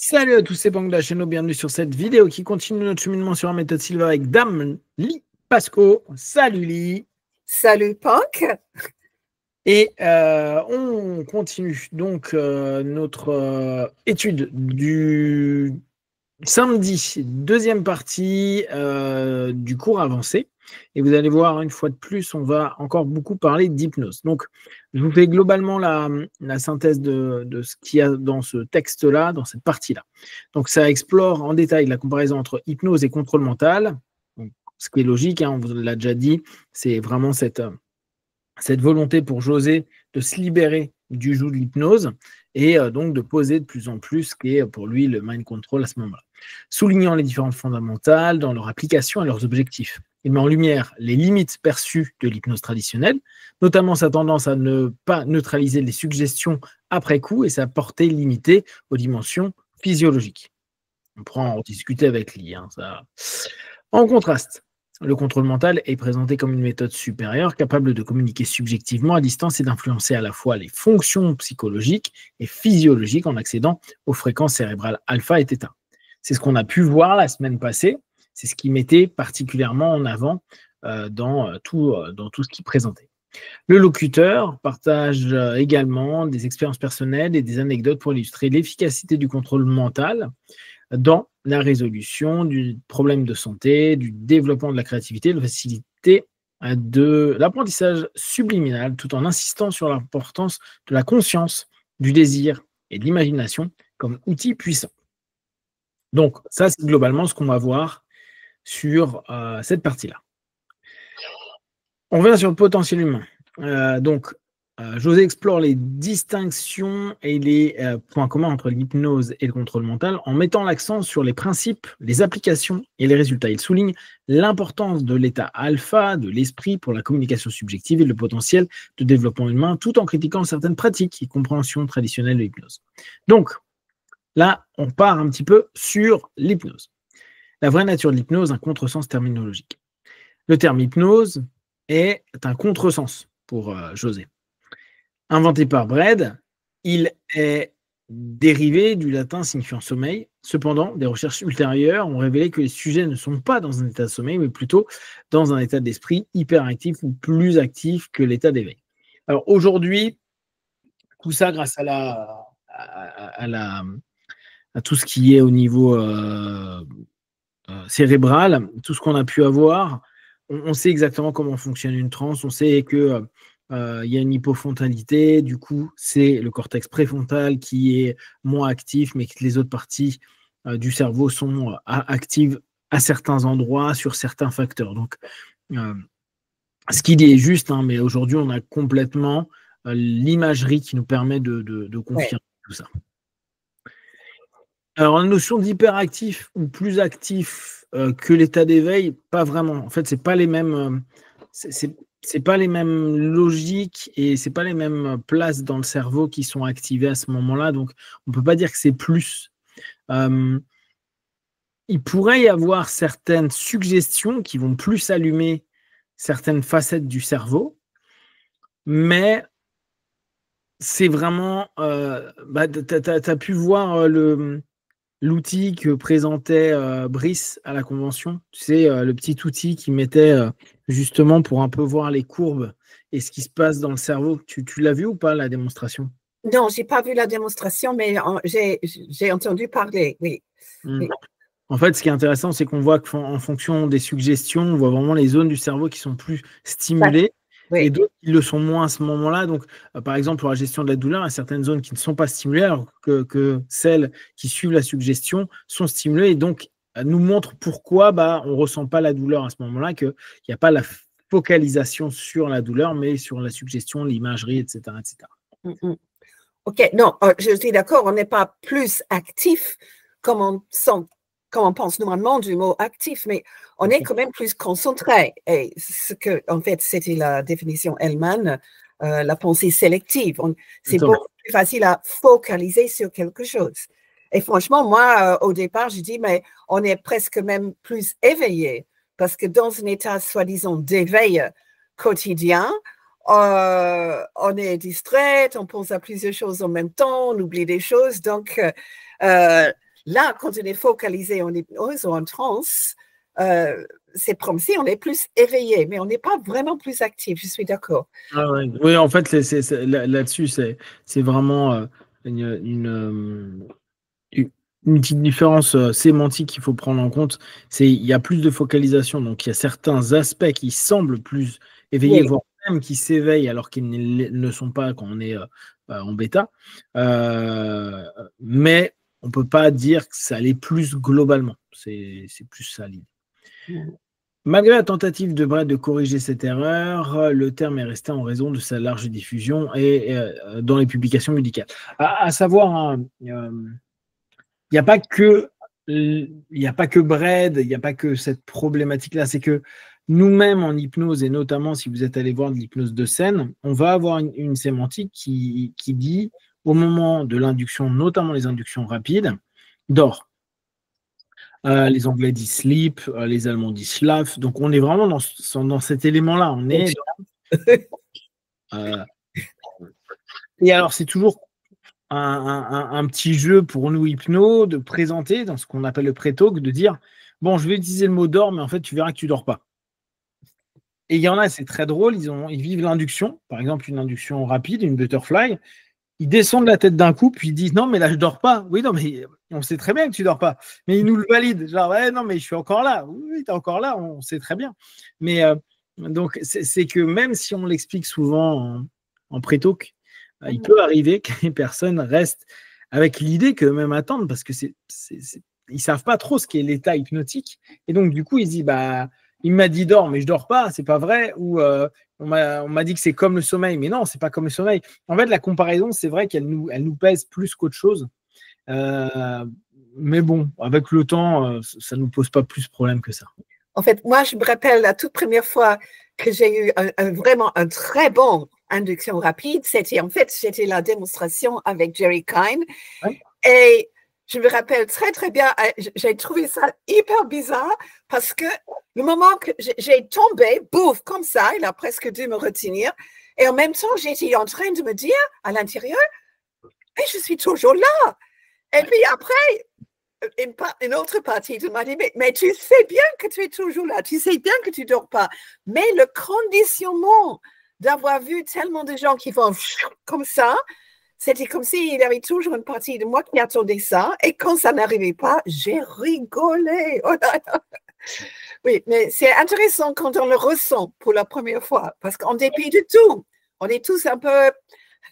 Salut à tous, c'est Bang de la chaîne, bienvenue sur cette vidéo qui continue notre cheminement sur la méthode Silva avec Dame Lee Pasco. Salut Lee. Salut Punk. Et on continue donc notre étude du samedi, deuxième partie du cours avancé. Et vous allez voir, une fois de plus, on va encore beaucoup parler d'hypnose. Donc, je vous fais globalement la synthèse de ce qu'il y a dans ce texte-là, dans cette partie-là. Donc, ça explore en détail la comparaison entre hypnose et contrôle mental. Donc, ce qui est logique, hein, on vous l'a déjà dit, c'est vraiment cette volonté pour José de se libérer du joug de l'hypnose et donc de poser de plus en plus ce qui est pour lui le mind control à ce moment-là. Soulignant les différences fondamentales dans leur application et leurs objectifs. Il met en lumière les limites perçues de l'hypnose traditionnelle, notamment sa tendance à ne pas neutraliser les suggestions après coup et sa portée limitée aux dimensions physiologiques. On pourra en discuter avec Lee. Ça. En contraste, le contrôle mental est présenté comme une méthode supérieure capable de communiquer subjectivement à distance et d'influencer à la fois les fonctions psychologiques et physiologiques en accédant aux fréquences cérébrales alpha et θ. C'est ce qu'on a pu voir la semaine passée. C'est ce qui mettait particulièrement en avant dans tout ce qu'il présentait. Le locuteur partage également des expériences personnelles et des anecdotes pour illustrer l'efficacité du contrôle mental dans la résolution du problème de santé, du développement de la créativité, de faciliter de l'apprentissage subliminal, tout en insistant sur l'importance de la conscience, du désir et de l'imagination comme outils puissants. Donc, ça, c'est globalement ce qu'on va voir sur cette partie-là. On revient sur le potentiel humain. José explore les distinctions et les points communs entre l'hypnose et le contrôle mental en mettant l'accent sur les principes, les applications et les résultats. Il souligne l'importance de l'état alpha, de l'esprit pour la communication subjective et le potentiel de développement humain, tout en critiquant certaines pratiques et compréhensions traditionnelles de l'hypnose. Donc, là, on part un petit peu sur l'hypnose. La vraie nature de l'hypnose, un contresens terminologique. Le terme hypnose est un contresens pour José. Inventé par Brede, il est dérivé du latin signifiant sommeil. Cependant, des recherches ultérieures ont révélé que les sujets ne sont pas dans un état de sommeil, mais plutôt dans un état d'esprit hyperactif ou plus actif que l'état d'éveil. Alors aujourd'hui, tout ça grâce à tout ce qui est au niveau cérébral, tout ce qu'on a pu avoir, on sait exactement comment fonctionne une transe, on sait que y a une hypofrontalité, du coup, c'est le cortex préfrontal qui est moins actif, mais que les autres parties du cerveau sont actives à certains endroits, sur certains facteurs. Donc, ce qui est juste, hein, mais aujourd'hui, on a complètement l'imagerie qui nous permet de confirmer tout ça. Alors, la notion d'hyperactif ou plus actif que l'état d'éveil, pas vraiment. En fait, c'est pas les mêmes. C'est pas les mêmes logiques et c'est pas les mêmes places dans le cerveau qui sont activées à ce moment-là. Donc, on peut pas dire que c'est plus. Il pourrait y avoir certaines suggestions qui vont plus allumer certaines facettes du cerveau, mais c'est vraiment. Tu as pu voir l'outil que présentait Brice à la convention, tu sais, le petit outil qui mettait justement pour un peu voir les courbes et ce qui se passe dans le cerveau. Tu l'as vu ou pas, la démonstration? Non, je n'ai pas vu la démonstration, mais j'ai entendu parler, oui. Oui. En fait, ce qui est intéressant, c'est qu'on voit qu'en fonction des suggestions, on voit vraiment les zones du cerveau qui sont plus stimulées. Oui. Et d'autres qui le sont moins à ce moment-là. Donc, par exemple, pour la gestion de la douleur, il y a certaines zones qui ne sont pas stimulées, alors que celles qui suivent la suggestion sont stimulées et donc nous montrent pourquoi on ne ressent pas la douleur à ce moment-là, qu'il n'y a pas la focalisation sur la douleur, mais sur la suggestion, l'imagerie, etc. etc. OK, non, je suis d'accord, on n'est pas plus actif comme on pense normalement du mot actif, mais on est quand même plus concentré. Et ce que, en fait, c'était la définition Hellman, la pensée sélective. C'est beaucoup plus facile à focaliser sur quelque chose. Et franchement, moi, au départ, je dis, mais on est presque même plus éveillé, parce que dans un état soi-disant d'éveil quotidien, on est distrait, on pense à plusieurs choses en même temps, on oublie des choses. Donc, là, quand on est focalisé en hypnose ou en transe, c'est comme si on est plus éveillé, mais on n'est pas vraiment plus actif, je suis d'accord. Ah ouais. Oui, en fait, là-dessus, c'est vraiment une petite différence sémantique qu'il faut prendre en compte. Il y a plus de focalisation, donc il y a certains aspects qui semblent plus éveillés, Oui. voire même qui s'éveillent alors qu'ils ne sont pas quand on est en bêta. Mais on ne peut pas dire que ça allait plus globalement. C'est plus ça l'idée. Malgré la tentative de Brett de corriger cette erreur, le terme est resté en raison de sa large diffusion et dans les publications médicales. À savoir, hein, il n'y a pas que Brett, il n'y a pas que cette problématique-là, c'est que nous-mêmes en hypnose, et notamment si vous êtes allé voir de l'hypnose de scène, on va avoir une sémantique qui dit, au moment de l'induction, notamment les inductions rapides, dors. Les Anglais disent sleep, les Allemands disent schlaf. Donc, on est vraiment dans cet élément-là. On est et alors, c'est toujours un petit jeu pour nous hypnos de présenter dans ce qu'on appelle le pré-talk, de dire bon, je vais utiliser le mot dors, mais en fait, tu verras que tu dors pas. Et il y en a, c'est très drôle, ils vivent l'induction, par exemple une induction rapide, une butterfly. Ils descendent la tête d'un coup, puis ils disent non, mais là, je dors pas. Oui, non, mais on sait très bien que tu dors pas. Mais ils nous le valident. Genre, ouais, non, mais je suis encore là. Oui, tu es encore là, on sait très bien. Mais donc, c'est que même si on l'explique souvent en pré-talk, il peut arriver que les personnes restent avec l'idée qu'eux-mêmes attendent parce que ils savent pas trop ce qu'est l'état hypnotique. Et donc, du coup, ils se disent, bah, il m'a dit dors, mais je dors pas, c'est pas vrai. Ou on m'a dit que c'est comme le sommeil, mais non, c'est pas comme le sommeil. En fait, la comparaison, c'est vrai qu'elle nous pèse plus qu'autre chose. Mais bon, avec le temps, ça nous pose pas plus de problème que ça. En fait, moi, je me rappelle la toute première fois que j'ai eu vraiment un très bon induction rapide, c'était la démonstration avec Jerry Kine. Ouais. Et je me rappelle très, très bien, j'ai trouvé ça hyper bizarre parce que le moment que j'ai tombé, bouf, comme ça, il a presque dû me retenir. Et en même temps, j'étais en train de me dire à l'intérieur, hey, je suis toujours là. Et puis après, une autre partie de m'a dit, mais tu sais bien que tu es toujours là, tu sais bien que tu ne dors pas. Mais le conditionnement d'avoir vu tellement de gens qui vont comme ça, c'était comme s'il y avait toujours une partie de moi qui attendait ça. Et quand ça n'arrivait pas, j'ai rigolé. Oh là là. Oui, mais c'est intéressant quand on le ressent pour la première fois, parce qu'en dépit de tout, on est tous un peu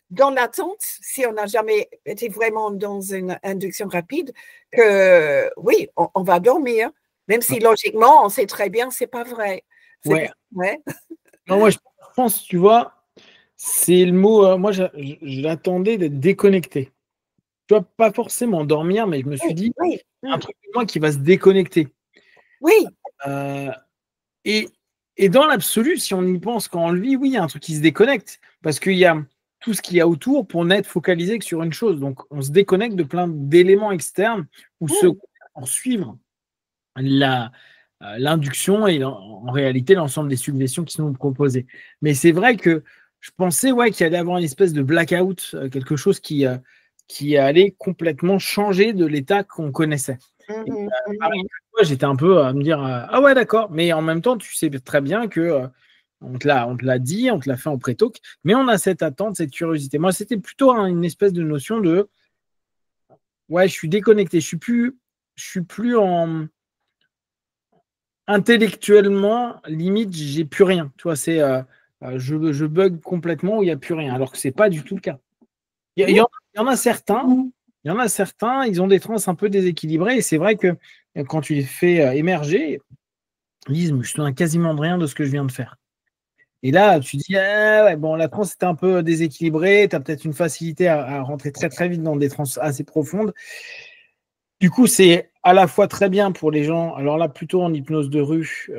dans l'attente, si on n'a jamais été vraiment dans une induction rapide, que oui, on va dormir, même si logiquement, on sait très bien que ce n'est pas vrai. Ouais. Non, moi, je pense, tu vois, c'est le mot, moi, je l'attendais d'être déconnecté. Tu vois, pas forcément dormir, mais je me suis dit, un truc de moi qui va se déconnecter. Oui. Et dans l'absolu, si on y pense quand on le vit, oui, il y a un truc qui se déconnecte, parce qu'il y a tout ce qu'il y a autour pour n'être focalisé que sur une chose. Donc, on se déconnecte de plein d'éléments externes pour suivre l'induction et en réalité l'ensemble des suggestions qui sont proposées. Mais c'est vrai que je pensais qu'il allait y avoir une espèce de blackout, quelque chose qui allait complètement changer de l'état qu'on connaissait. Pareil que toi, j'étais un peu à me dire ah ouais, d'accord, mais en même temps, tu sais très bien que on te l'a dit, on te l'a fait en pré-talk, mais on a cette attente, cette curiosité. Moi, c'était plutôt une espèce de notion de ouais, je suis déconnecté, je suis plus en intellectuellement, limite, j'ai plus rien. Tu vois, c'est je bug complètement où il n'y a plus rien, alors que c'est pas du tout le cas. Il y en a certains. Il y en a certains, ils ont des trans un peu déséquilibrés et c'est vrai que quand tu les fais émerger, ils disent, mais je ne me souviens quasiment de rien de ce que je viens de faire. Et là, tu dis, ah ouais, bon, la trans est un peu déséquilibrée, tu as peut-être une facilité à rentrer très très vite dans des trans assez profondes. Du coup, c'est à la fois très bien pour les gens, alors là, plutôt en hypnose de rue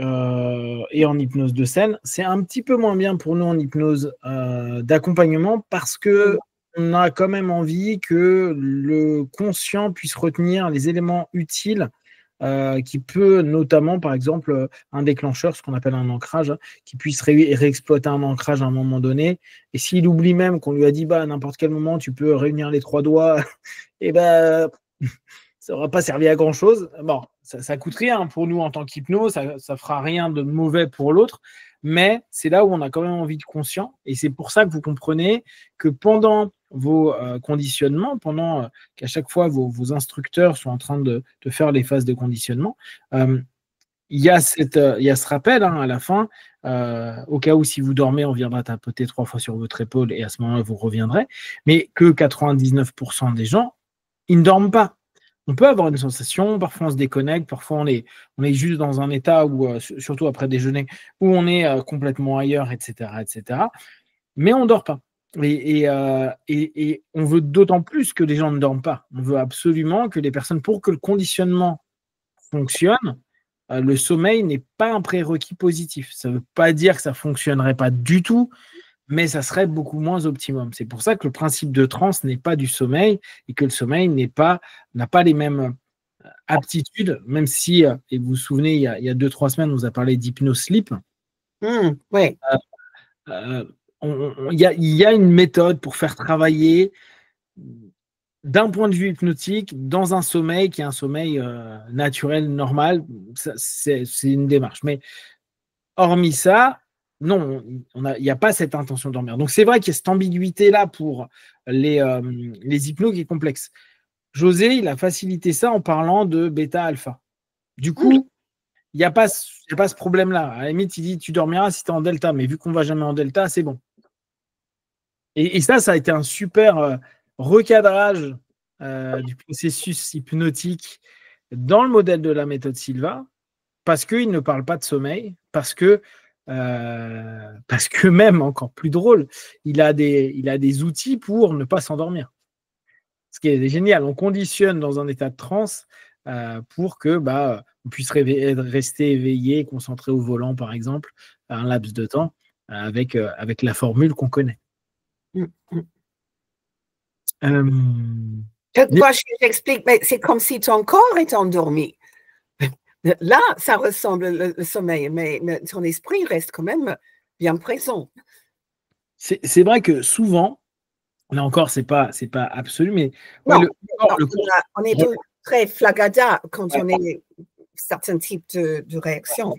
et en hypnose de scène. C'est un petit peu moins bien pour nous en hypnose d'accompagnement parce que on a quand même envie que le conscient puisse retenir les éléments utiles qui peut notamment, par exemple, un déclencheur, ce qu'on appelle un ancrage, qui puisse réexploiter un ancrage à un moment donné. Et s'il oublie même qu'on lui a dit, à n'importe quel moment, tu peux réunir les trois doigts, et ça n'aura pas servi à grand-chose. Bon, ça coûte rien pour nous en tant qu'hypno, ça ne fera rien de mauvais pour l'autre, mais c'est là où on a quand même envie de conscient. Et c'est pour ça que vous comprenez que pendant vos conditionnements, pendant qu'à chaque fois vos instructeurs sont en train de faire les phases de conditionnement, il y a ce rappel à la fin, au cas où si vous dormez, on viendra tapoter 3 fois sur votre épaule et à ce moment-là, vous reviendrez, mais que 99% des gens, ils ne dorment pas. On peut avoir une sensation, parfois on se déconnecte, parfois on est juste dans un état où, surtout après déjeuner, où on est complètement ailleurs, etc. Mais on ne dort pas. Et on veut d'autant plus que les gens ne dorment pas. On veut absolument que les personnes, pour que le conditionnement fonctionne, le sommeil n'est pas un prérequis positif. Ça ne veut pas dire que ça ne fonctionnerait pas du tout, mais ça serait beaucoup moins optimum. C'est pour ça que le principe de transe n'est pas du sommeil et que le sommeil n'a pas les mêmes aptitudes, même si, et vous vous souvenez, il y a 2-3 semaines, on vous a parlé d'hypnosleep. Oui. Il y a une méthode pour faire travailler d'un point de vue hypnotique dans un sommeil qui est un sommeil naturel, normal. C'est une démarche. Mais hormis ça, non, il n'y a pas cette intention de dormir. Donc, c'est vrai qu'il y a cette ambiguïté-là pour les hypnos qui est complexe. José, il a facilité ça en parlant de bêta-alpha. Du coup, il n'y a pas ce problème-là. À la limite, il dit tu dormiras si tu es en delta, mais vu qu'on ne va jamais en delta, c'est bon. Et ça a été un super recadrage du processus hypnotique dans le modèle de la méthode Silva, parce qu'il ne parle pas de sommeil, parce que même, encore plus drôle, il a des outils pour ne pas s'endormir. Ce qui est génial, on conditionne dans un état de transe pour que on puisse rester éveillé, concentré au volant, par exemple, à un laps de temps, avec la formule qu'on connaît. Moi, je t'explique, mais c'est comme si ton corps est endormi. Là, ça ressemble au sommeil, mais ton esprit reste quand même bien présent. C'est vrai que souvent, là encore, c'est pas absolu, mais non, on est très flagada quand on est certains types de réactions.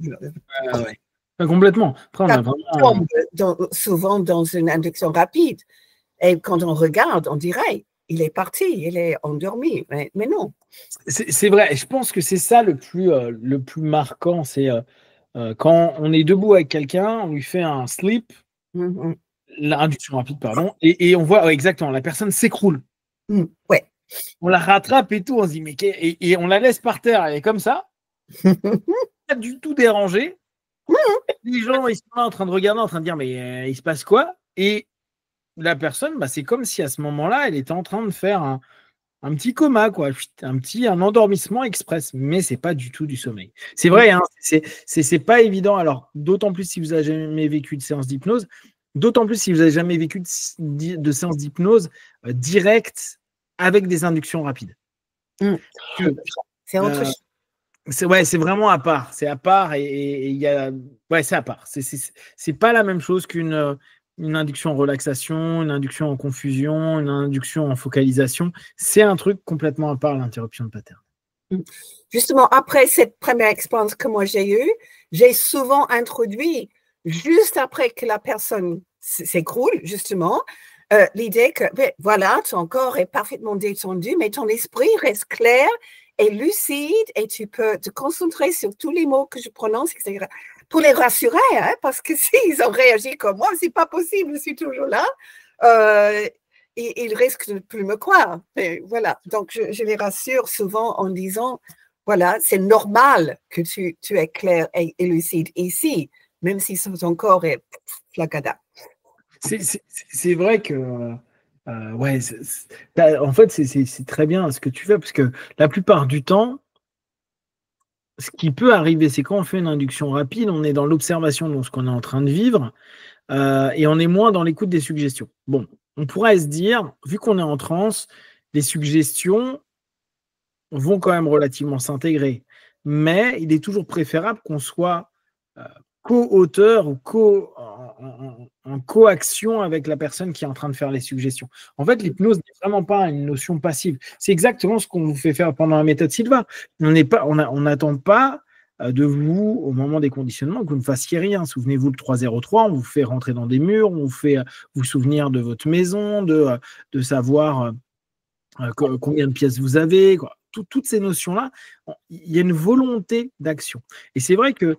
Complètement. Après, on tombe souvent dans une induction rapide. Et quand on regarde, on dirait il est parti, il est endormi, mais non. C'est vrai, et je pense que c'est ça le plus marquant, c'est quand on est debout avec quelqu'un, on lui fait un sleep, l'induction rapide, pardon, et on voit exactement, la personne s'écroule. Ouais. On la rattrape et tout, on se dit, mais et on la laisse par terre, elle est comme ça, pas du tout dérangée. Les gens, ils sont là en train de regarder, en train de dire, mais il se passe quoi? Et la personne, c'est comme si à ce moment-là, elle était en train de faire un petit coma, quoi, un endormissement express, mais c'est pas du tout du sommeil. C'est vrai, hein, c'est pas évident. Alors, d'autant plus si vous n'avez jamais vécu de séance d'hypnose, d'autant plus si vous n'avez jamais vécu de séance d'hypnose directe avec des inductions rapides. C'est autre chose. C'est vraiment à part. C'est à part et il y a. Ouais, c'est à part. C'est pas la même chose qu'une induction en relaxation, une induction en confusion, une induction en focalisation. C'est un truc complètement à part, l'interruption de pattern. Justement, après cette première expérience que moi j'ai eue, j'ai souvent introduit, juste après que la personne s'écroule, justement, l'idée que, voilà, ton corps est parfaitement détendu, mais ton esprit reste clair et lucide et tu peux te concentrer sur tous les mots que je prononce, etc. Pour les rassurer, hein, parce que s'ils ont réagi comme moi, c'est pas possible, je suis toujours là. Ils risquent de ne plus me croire. Mais voilà, donc je les rassure souvent en disant, voilà, c'est normal que tu es clair et lucide ici, même si ton corps est flagada. C'est vrai que en fait, c'est très bien ce que tu fais, parce que la plupart du temps, ce qui peut arriver, c'est quand on fait une induction rapide, on est dans l'observation de ce qu'on est en train de vivre, et on est moins dans l'écoute des suggestions. Bon, on pourrait se dire, vu qu'on est en transe, les suggestions vont quand même relativement s'intégrer, mais il est toujours préférable qu'on soit co-auteur ou en coaction avec la personne qui est en train de faire les suggestions. En fait, l'hypnose n'est vraiment pas une notion passive. C'est exactement ce qu'on vous fait faire pendant la méthode Silva. On n'attend pas de vous, au moment des conditionnements, que vous ne fassiez rien. Souvenez-vous, le 303, on vous fait rentrer dans des murs, on vous fait vous souvenir de votre maison, de savoir combien de pièces vous avez, quoi. Toutes ces notions-là, il y a une volonté d'action. Et c'est vrai que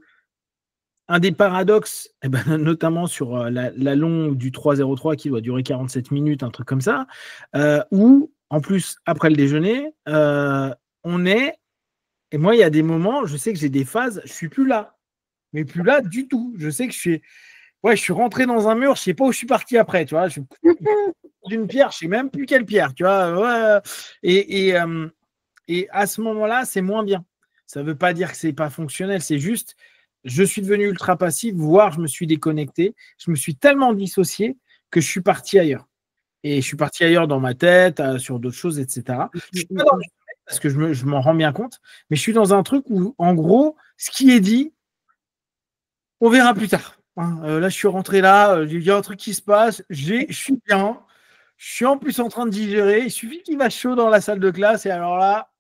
un des paradoxes, notamment sur la longue du 303 qui doit durer 47 minutes, un truc comme ça, où, en plus, après le déjeuner, on est... Et moi, il y a des moments, je sais que j'ai des phases, je ne suis plus là. Mais plus là du tout. Je sais que je suis rentré dans un mur, je ne sais pas où je suis parti après, tu vois. Je suis d'une pierre, je ne sais même plus quelle pierre, tu vois. Et à ce moment-là, c'est moins bien. Ça ne veut pas dire que ce n'est pas fonctionnel, c'est juste, je suis devenu ultra passif, voire je me suis déconnecté. Je me suis tellement dissocié que je suis parti ailleurs. Et je suis parti ailleurs dans ma tête, sur d'autres choses, etc. Je suis pas dans le parce que je m'en rends bien compte, mais je suis dans un truc où, en gros, ce qui est dit, on verra plus tard. Là, je suis rentré là, il y a un truc qui se passe, je suis bien, je suis en plus en train de digérer, il suffit qu'il va chaud dans la salle de classe, et alors là,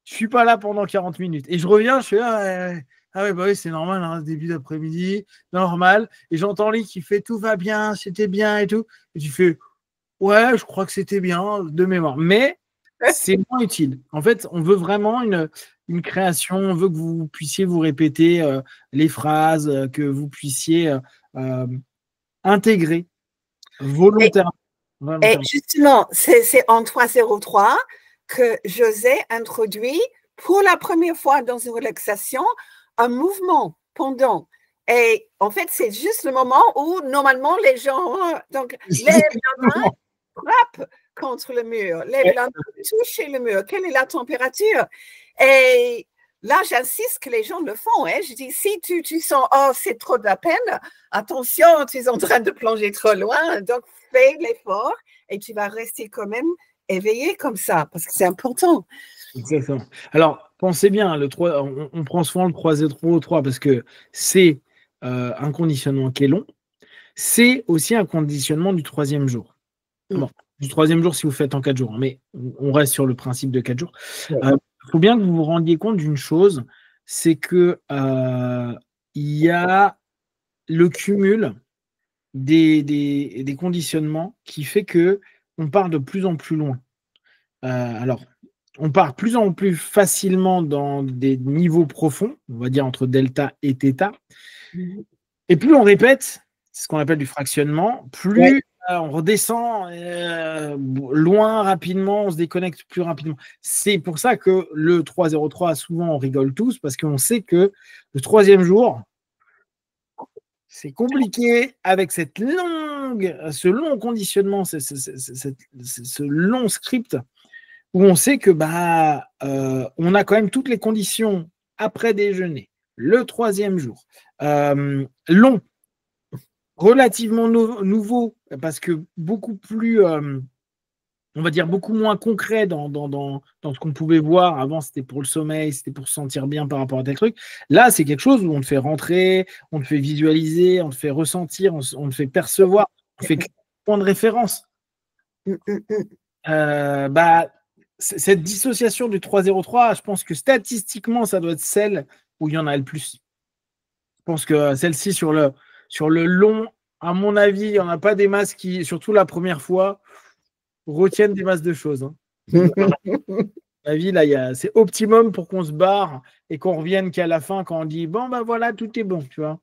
je ne suis pas là pendant 40 minutes. Et je reviens, je suis là, ah ouais, bah oui, c'est normal, hein, début d'après-midi, normal. Et j'entends Lee qui fait tout va bien, c'était bien et tout. Et tu fais, ouais, je crois que c'était bien de mémoire. Mais c'est moins utile. En fait, on veut vraiment une création, on veut que vous puissiez vous répéter les phrases, que vous puissiez intégrer volontairement. Et justement, c'est en 303 que José introduit pour la première fois dans une relaxation un mouvement pendant. Et en fait, c'est juste le moment où normalement les gens donc lèvent la main, frappent contre le mur, lèvent la main, touchent le mur. Quelle est la température? Et là, j'insiste que les gens le font. Hein. Je dis, si tu sens, oh, c'est trop de la peine, attention, tu es en train de plonger trop loin, donc fais l'effort et tu vas rester quand même éveillé comme ça, parce que c'est important. Exactement. Alors, pensez bien, on prend souvent le 3-0-3 parce que c'est un conditionnement qui est long. C'est aussi un conditionnement du 3e jour. Bon, du 3e jour si vous faites en 4 jours, mais on reste sur le principe de 4 jours. Il faut bien que vous vous rendiez compte d'une chose, c'est que il y a le cumul des conditionnements qui fait que on part de plus en plus loin. Alors, on part de plus en plus facilement dans des niveaux profonds, on va dire entre delta et theta. Et plus on répète, c'est ce qu'on appelle du fractionnement, plus on redescend loin rapidement, on se déconnecte plus rapidement. C'est pour ça que le 3-0-3, souvent on rigole tous, parce qu'on sait que le 3e jour, c'est compliqué avec ce long conditionnement, ce long script, où on sait que on a quand même toutes les conditions après déjeuner, le 3e jour, long, relativement nouveau, parce que beaucoup plus, on va dire, beaucoup moins concret dans ce qu'on pouvait voir. Avant, c'était pour le sommeil, c'était pour se sentir bien par rapport à tel truc. Là, c'est quelque chose où on te fait rentrer, on te fait visualiser, on te fait ressentir, on te fait percevoir, on te fait point de référence. Cette dissociation du 3-0-3, je pense que statistiquement, ça doit être celle où il y en a le plus. Je pense que celle-ci, sur le long, à mon avis, il n'y en a pas des masses qui, surtout la première fois, retiennent des masses de choses. Hein. La vie, là, c'est optimum pour qu'on se barre et qu'on revienne qu'à la fin quand on dit bon, ben voilà, tout est bon, tu vois.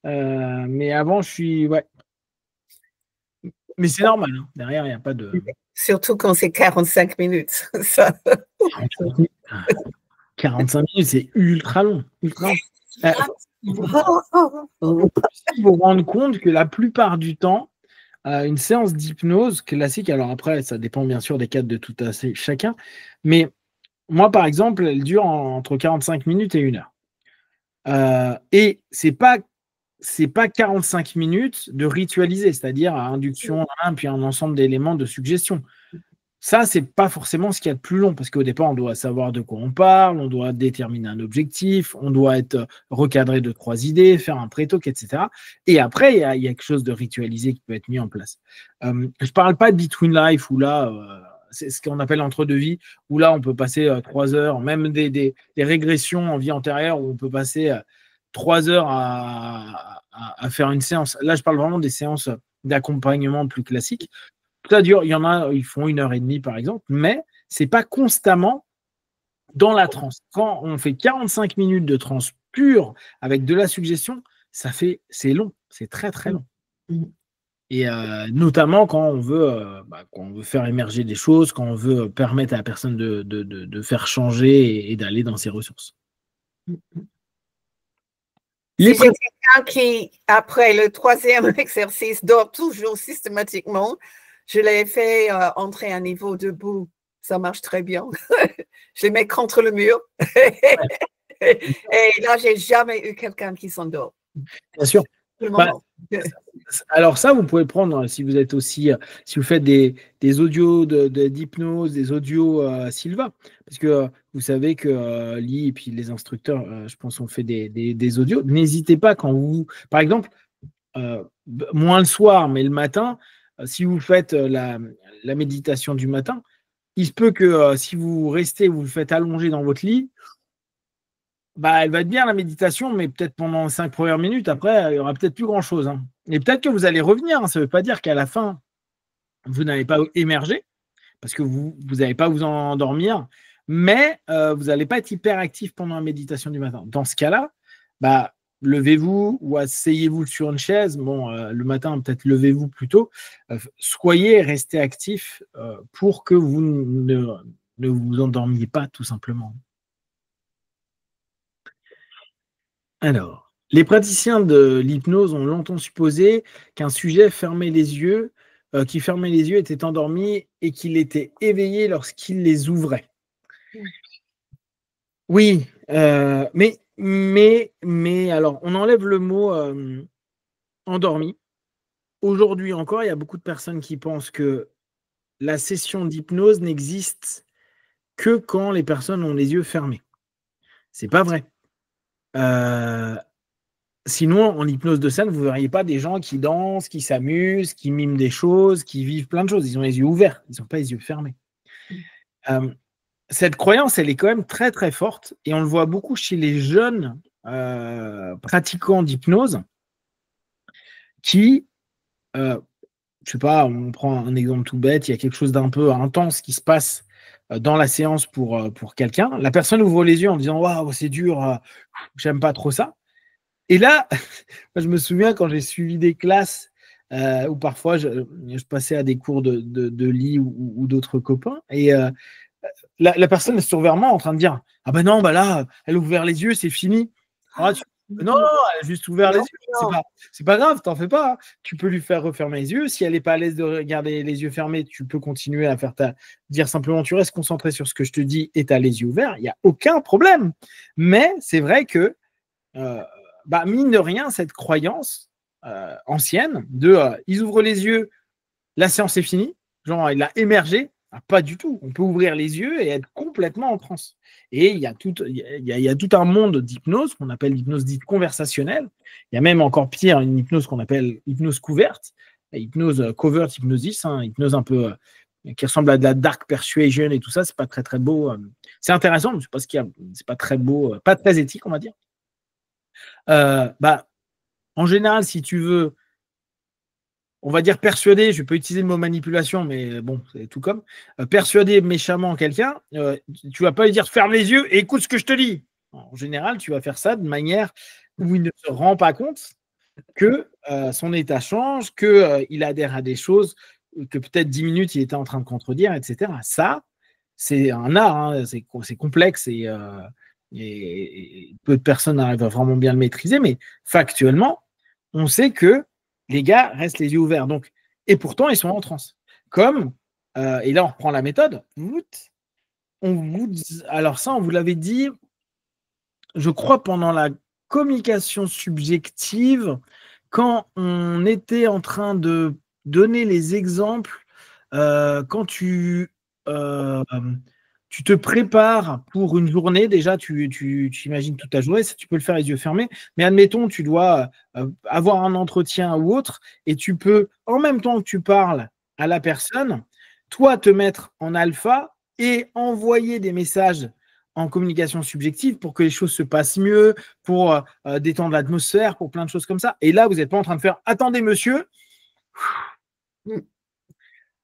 Mais avant, je suis. Ouais. Mais c'est normal, hein. Derrière, il n'y a pas de. Surtout quand c'est 45 minutes. Ça. 45 minutes, c'est ultra long. Ultra long. Vous vous rendre compte que la plupart du temps, une séance d'hypnose classique, alors après, ça dépend bien sûr des cadres de tout à chacun, mais moi, par exemple, elle dure entre 45 minutes et 1 heure. Et c'est pas 45 minutes de ritualiser, c'est-à-dire à induction, puis un ensemble d'éléments de suggestion. Ça, c'est pas forcément ce qu'il y a de plus long, parce qu'au départ, on doit savoir de quoi on parle, on doit déterminer un objectif, on doit être recadré de 3 idées, faire un pré-talk, etc. Et après, il y a quelque chose de ritualisé qui peut être mis en place. Je parle pas de Between Life, où là, c'est ce qu'on appelle l'entre-deux-vie, où là, on peut passer 3 heures, même des régressions en vie antérieure, où on peut passer 3 heures à faire une séance. Là, je parle vraiment des séances d'accompagnement plus classiques. Ça dure, il y en a, ils font 1 heure et demie par exemple, mais c'est pas constamment dans la transe. Quand on fait 45 minutes de transe pure avec de la suggestion, c'est long, c'est très très long. Et notamment quand on veut faire émerger des choses, quand on veut permettre à la personne de faire changer et d'aller dans ses ressources. Si j'ai quelqu'un qui, après le 3e exercice, dort toujours systématiquement, je l'ai fait entrer à un niveau debout. Ça marche très bien. Je les mets contre le mur. Et là, j'ai jamais eu quelqu'un qui s'endort. Bien sûr. Alors ça, vous pouvez prendre si vous êtes aussi, si vous faites des audios d'hypnose, des audios Silva, parce que vous savez que Lee et puis les instructeurs, je pense, ont fait des audios. N'hésitez pas quand vous, par exemple, moins le soir, mais le matin, si vous faites la méditation du matin, il se peut que si vous restez, vous le faites allonger dans votre lit, elle va être bien la méditation, mais peut-être pendant 5 premières minutes, après, il n'y aura peut-être plus grand-chose. Hein. Et peut-être que vous allez revenir. Hein. Ça ne veut pas dire qu'à la fin, vous n'allez pas émerger, parce que vous n'allez pas vous endormir, mais vous n'allez pas être hyper actif pendant la méditation du matin. Dans ce cas-là, levez-vous ou asseyez-vous sur une chaise. Bon, le matin, peut-être levez-vous plutôt. Soyez, restez actif pour que vous ne vous endormiez pas, tout simplement. Alors, les praticiens de l'hypnose ont longtemps supposé qu'un sujet qui fermait les yeux était endormi et qu'il était éveillé lorsqu'il les ouvrait. Oui, mais alors, on enlève le mot endormi. Aujourd'hui encore, il y a beaucoup de personnes qui pensent que la session d'hypnose n'existe que quand les personnes ont les yeux fermés. C'est pas vrai. Sinon, en hypnose de scène, vous ne verriez pas des gens qui dansent, qui s'amusent, qui miment des choses, qui vivent plein de choses. Ils ont les yeux ouverts, ils n'ont pas les yeux fermés. Cette croyance, elle est quand même très, très forte. Et on le voit beaucoup chez les jeunes pratiquants d'hypnose qui, je sais pas, on prend un exemple tout bête, il y a quelque chose d'un peu intense qui se passe dans la séance pour quelqu'un. La personne ouvre les yeux en disant « Waouh, c'est dur, j'aime pas trop ça ». Et là, je me souviens quand j'ai suivi des classes où parfois je passais à des cours de Lee ou d'autres copains, et la personne est sur vers moi en train de dire « Ah ben non, là, elle a ouvert les yeux, c'est fini. » Non, elle a juste ouvert les yeux. C'est pas grave, t'en fais pas. Hein. Tu peux lui faire refermer les yeux. Si elle n'est pas à l'aise de regarder les yeux fermés, tu peux continuer à dire simplement tu restes concentré sur ce que je te dis et tu as les yeux ouverts. Il n'y a aucun problème. Mais c'est vrai que mine de rien, cette croyance ancienne de ils ouvrent les yeux, la séance est finie, genre il a émergé, pas du tout. On peut ouvrir les yeux et être complètement en transe. Et il y a tout un monde d'hypnose qu'on appelle l'hypnose dite conversationnelle. Il y a même encore pire, une hypnose qu'on appelle hypnose couverte, hypnose covert hypnosis, hypnose un peu qui ressemble à de la dark persuasion et tout ça. C'est pas très très beau. C'est intéressant, mais c'est pas très beau, pas très éthique, on va dire. En général, si tu veux, on va dire persuader, je ne vais pas utiliser le mot manipulation, mais bon, c'est tout comme, persuader méchamment quelqu'un, tu ne vas pas lui dire ferme les yeux et écoute ce que je te dis. En général, tu vas faire ça de manière où il ne se rend pas compte que son état change, qu'il adhère à des choses que peut-être 10 minutes il était en train de contredire, etc. Ça, c'est un art, hein, c'est complexe et peu de personnes arrivent à vraiment bien le maîtriser, mais factuellement, on sait que les gars restent les yeux ouverts. Donc, et pourtant, ils sont en transe. Et là, on reprend la méthode. Alors ça, on vous l'avait dit, je crois, pendant la communication subjective, quand on était en train de donner les exemples, quand tu tu te prépares pour une journée. Déjà, tu imagines toute ta journée. Tu peux le faire les yeux fermés. Mais admettons, tu dois avoir un entretien ou autre, et tu peux, en même temps que tu parles à la personne, toi, te mettre en alpha et envoyer des messages en communication subjective pour que les choses se passent mieux, pour détendre l'atmosphère, pour plein de choses comme ça. Et là, vous n'êtes pas en train de faire « Attendez, monsieur !»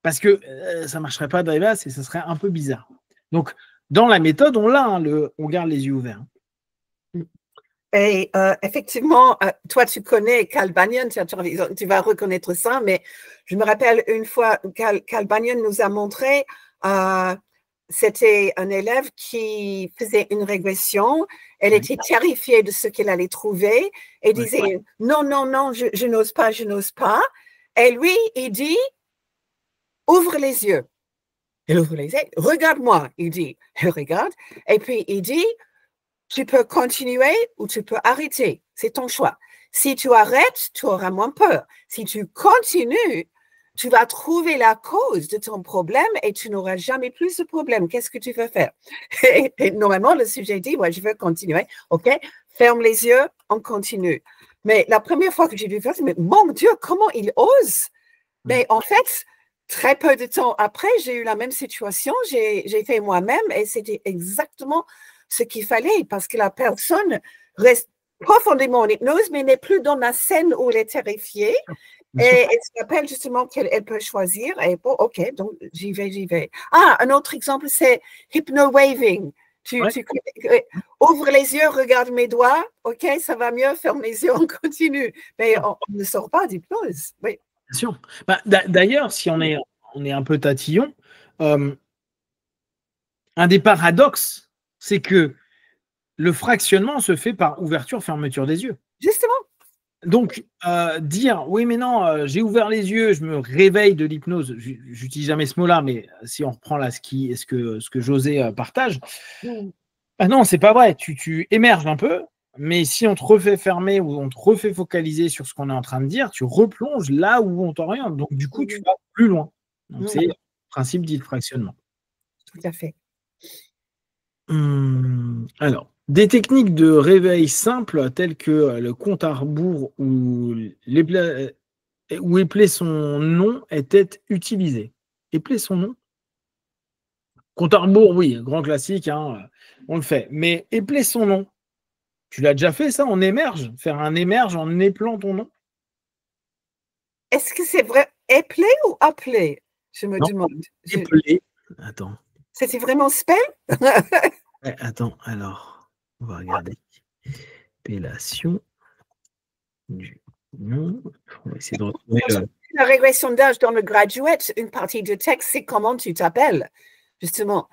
parce que ça ne marcherait pas Dreyfus et ça serait un peu bizarre. Donc, dans la méthode, on l'a, hein, on garde les yeux ouverts. Et effectivement, toi, tu connais Cal Banyan, tu vas reconnaître ça, mais je me rappelle une fois, Cal Banyan nous a montré, c'était un élève qui faisait une régression, elle était terrifiée de ce qu'elle allait trouver, et disait, non, non, non, je n'ose pas, je n'ose pas. Et lui, il dit, ouvre les yeux. Elle ouvre les yeux, regarde-moi, il dit, elle regarde, et puis il dit, tu peux continuer ou tu peux arrêter, c'est ton choix. Si tu arrêtes, tu auras moins peur. Si tu continues, tu vas trouver la cause de ton problème et tu n'auras jamais plus de problème. Qu'est-ce que tu veux faire? Et normalement, le sujet dit, ouais, je veux continuer. OK, ferme les yeux, on continue. Mais la première fois que j'ai vu ça, je me dis, mon Dieu, comment il ose? Mais en fait, très peu de temps après, j'ai eu la même situation. J'ai fait moi-même et c'était exactement ce qu'il fallait parce que la personne reste profondément en hypnose, mais n'est plus dans la scène où elle est terrifiée. Et elle se rappelle justement qu'elle peut choisir. Et bon, OK, donc j'y vais. Ah, un autre exemple, c'est hypno-waving. Tu ouvre les yeux, regarde mes doigts. OK, ça va mieux, ferme les yeux, on continue. Mais on ne sort pas d'hypnose. Oui. Bien sûr. Bah, d'ailleurs, si on est un peu tatillon, un des paradoxes, c'est que le fractionnement se fait par ouverture-fermeture des yeux. Justement. Donc, dire, oui, mais non, j'ai ouvert les yeux, je me réveille de l'hypnose, j'utilise jamais ce mot-là, mais si on reprend là ce que José partage, ah non, c'est pas vrai, tu émerges un peu, mais si on te refait fermer ou on te refait focaliser sur ce qu'on est en train de dire, tu replonges là où on t'oriente. Donc, du coup, tu vas plus loin. Donc, c'est le principe dit de fractionnement. Tout à fait. Alors, des techniques de réveil simples telles que le compte à rebours ou épeler son nom étaient utilisées. Épeler son nom? Compte à rebours, oui, grand classique, hein, on le fait. Mais épeler son nom, tu l'as déjà fait ça en émerge? Faire un émerge en épelant ton nom? Est-ce que c'est vrai épeler ou appeler? Je me demande. Épeler. Attends. C'était vraiment spell? Attends, alors, on va regarder. Épellation du nom. On va essayer de retrouver la régression d'âge dans le graduate, une partie du texte, c'est comment tu t'appelles, justement.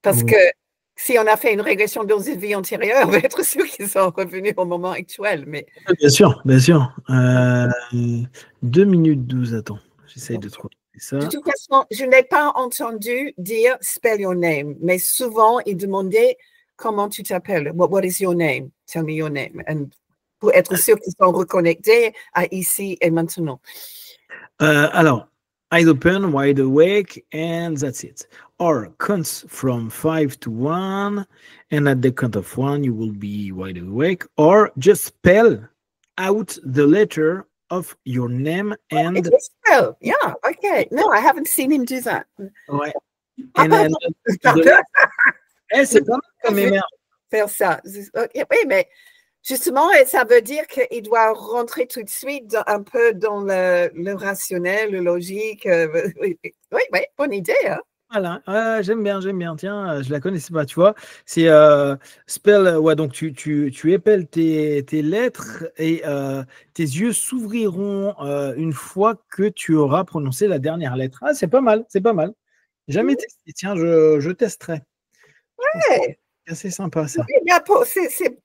Parce que si on a fait une régression dans une vie antérieure, on va être sûr qu'ils sont revenus au moment actuel. Mais... Bien sûr, bien sûr. 2 minutes 12, attends. J'essaye de trouver ça. De toute façon, je n'ai pas entendu dire spell your name, mais souvent, ils demandaient comment tu t'appelles. What is your name? Tell me your name. And pour être sûr qu'ils sont reconnectés à ici et maintenant. Alors, eyes open, wide awake, and that's it. Or counts from 5 to 1, and at the count of 1, you will be wide awake. Or just spell out the letter of your name and... spell, yeah, okay. No, I haven't seen him do that. Ouais. And then c'est pas mal comme émerge. Faire ça. Oui, mais justement, ça veut dire qu'il doit rentrer tout de suite un peu dans le rationnel, le logique. Oui, bonne idée. Hein? Voilà, j'aime bien. Tiens, je la connaissais pas, tu vois. C'est spell, ouais, donc tu épelles tes lettres et tes yeux s'ouvriront une fois que tu auras prononcé la dernière lettre. Ah, c'est pas mal. Jamais testé. Tiens, je testerai. Ouais. C'est assez sympa, ça.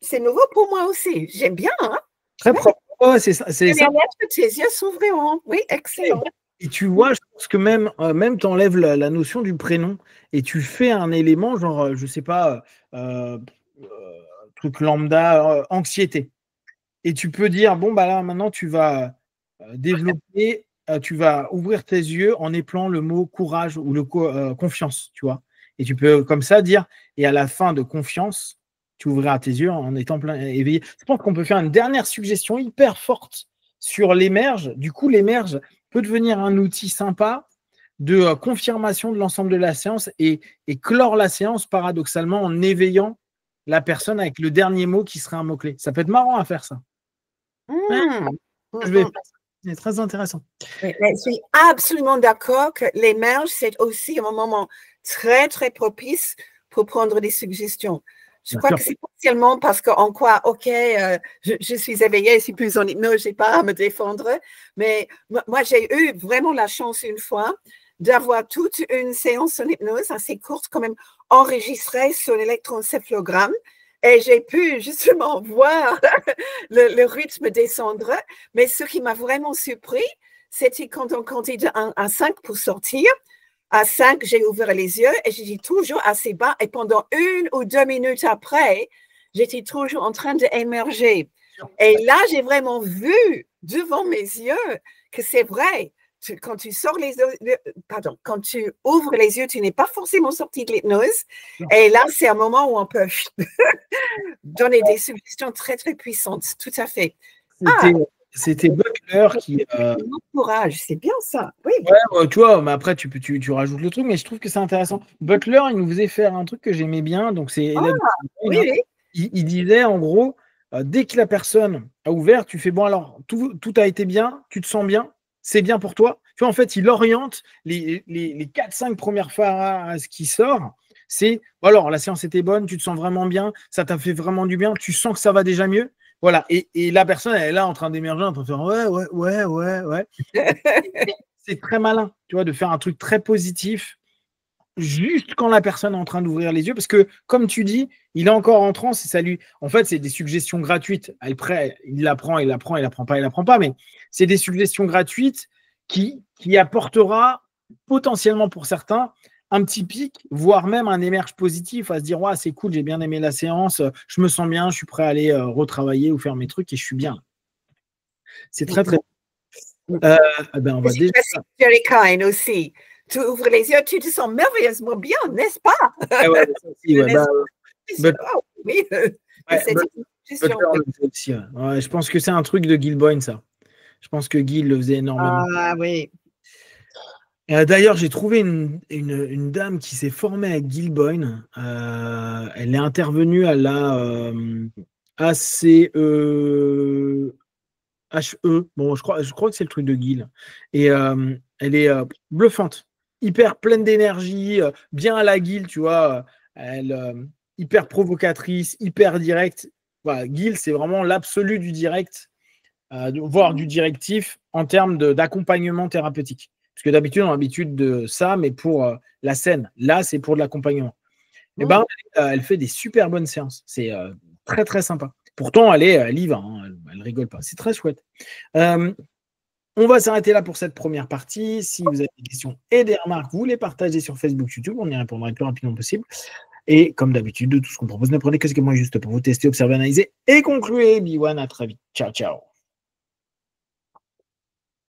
C'est nouveau pour moi aussi. J'aime bien. Hein? Très propre. Ouais, c'est ça. Les lettres, tes yeux s'ouvriront. Oui, excellent. Et tu vois, je pense que même tu enlèves la notion du prénom et tu fais un élément, genre, je sais pas, truc lambda, anxiété. Et tu peux dire, bon, bah là, maintenant, tu vas développer tu vas ouvrir tes yeux en épelant le mot courage ou le confiance, tu vois. Et tu peux comme ça dire, et à la fin de confiance, tu ouvriras tes yeux en étant plein éveillé. Je pense qu'on peut faire une dernière suggestion hyper forte sur l'émerge. Du coup, l'émerge peut devenir un outil sympa de confirmation de l'ensemble de la séance et clore la séance paradoxalement en éveillant la personne avec le dernier mot qui serait un mot-clé. Ça peut être marrant à faire ça. Je vais faire ça. C'est très intéressant. Mais je suis absolument d'accord que l'émerge, c'est aussi un moment très, très propice pour prendre des suggestions. Je crois que c'est partiellement parce qu'en quoi, OK, je suis éveillée, je suis plus en hypnose, je n'ai pas à me défendre. Mais moi, j'ai eu vraiment la chance une fois d'avoir toute une séance en hypnose assez courte, quand même enregistrée sur l'électroencéphalogramme. Et j'ai pu justement voir le rythme descendre. Mais ce qui m'a vraiment surpris, c'était quand on comptait de 1 à 5 pour sortir. À 5, j'ai ouvert les yeux et j'étais toujours assez bas. Et pendant 1 ou 2 minutes après, j'étais toujours en train d'émerger. Et là, j'ai vraiment vu devant mes yeux que c'est vrai. Quand tu sors les yeux, quand tu ouvres les yeux, tu n'es pas forcément sorti de l'hypnose. Et là, c'est un moment où on peut donner des suggestions très, très puissantes. Tout à fait. C'était Butler qui. Courage, c'est bien ça. Oui. Ouais, tu vois, mais après, tu rajoutes le truc, mais je trouve que c'est intéressant. Butler, il nous faisait faire un truc que j'aimais bien. Donc, c'est. Oui. Il disait, en gros, dès que la personne a ouvert, tu fais bon, alors, tout a été bien, tu te sens bien, c'est bien pour toi. Tu vois, en fait, il oriente les 4-5 premières phases qui sort. C'est, alors, la séance était bonne, tu te sens vraiment bien, ça t'a fait vraiment du bien, tu sens que ça va déjà mieux. Voilà. Et la personne, elle est là en train d'émerger, en train de faire ouais. C'est très malin, tu vois, de faire un truc très positif juste quand la personne est en train d'ouvrir les yeux, parce que, comme tu dis, il est encore en transe et ça lui. En fait, c'est des suggestions gratuites. Il l'apprend, il l'apprend pas, mais c'est des suggestions gratuites qui apportera potentiellement pour certains un petit pic, voire même un émerge positif à se dire ouais, c'est cool, j'ai bien aimé la séance, je me sens bien, je suis prêt à aller retravailler ou faire mes trucs et je suis bien. C'est très, très. On va déjà. Jerry Kine aussi. Tu ouvres les yeux, tu te sens merveilleusement bien, n'est-ce pas? Je pense que c'est un truc de Gil Boyne, ça. Je pense que Gil le faisait énormément. Ah oui. D'ailleurs, j'ai trouvé une dame qui s'est formée avec Gil Boyne. Elle est intervenue à la ACE. HE, bon, je crois que c'est le truc de Gil. Et elle est bluffante, hyper pleine d'énergie, bien à la Gil, tu vois. Elle hyper provocatrice, hyper directe. Voilà, Gil, c'est vraiment l'absolu du direct, voire du directif en termes d'accompagnement thérapeutique. Parce que d'habitude, on a l'habitude de ça, mais pour la scène. Là, c'est pour de l'accompagnement. Et elle fait des super bonnes séances. C'est très, très sympa. Pourtant, elle y va, hein, elle rigole pas. C'est très chouette. On va s'arrêter là pour cette première partie. Si vous avez des questions et des remarques, vous les partagez sur Facebook, YouTube. On y répondra le plus rapidement possible. Et comme d'habitude, de tout ce qu'on propose, ne prenez que ce qui est moins juste pour vous tester, observer, analyser et conclure. Biwan, à très vite. Ciao, ciao.